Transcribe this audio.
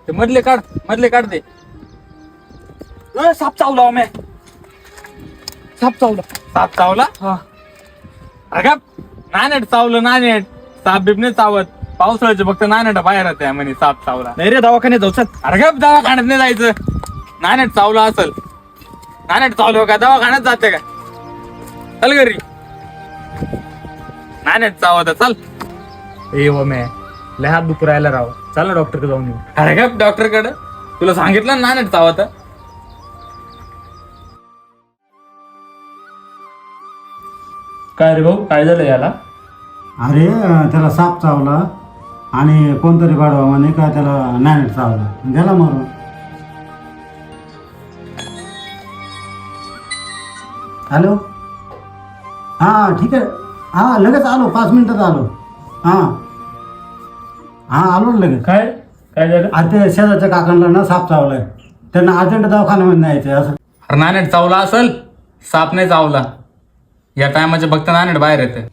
ते मधले काढ ते. साप चावला मी. साप चावला. हा. अरे का नानेट चावलं नानेट. साप बिबने चावत. पावसाळ्याचे फक्त नानेट बाहेर येते म्हणे साप चावला. नाही रे दवाखान्यात जाऊ चल. अरे का दवाखान्यात नाही जायचं. नानेट चावलं असल. नानेट चावलं का दवाखान्यात जाते का? चल घरी. नानेट चावत चल. ए व मी लय हात दुखू राहिला राव. चल ना डॉक्टरकडे जाऊन येऊ. अरे का डॉक्टरकडे तुला सांगितलं ना नानेट चावत. काय रे भाऊ काय झालं याला? अरे त्याला साप चावला आणि कोणतरी गाडवा म्हणे का त्याला नानेट चावला गेला मरून. हॅलो हां ठीक आहे. हां लगेच आलो 5 मिनिटात आलो. हां आलो ना लगेच. काय काय झालं? आता ते शेजारच्या काकांना ना साप चावलाय. त्यांना अर्जंट दवाखान्यामध्ये न्यायचं असं. अरे नानेट चावला असल. साप नाही चावला. या टायमाचे फक्त नानेट बाहेर येते.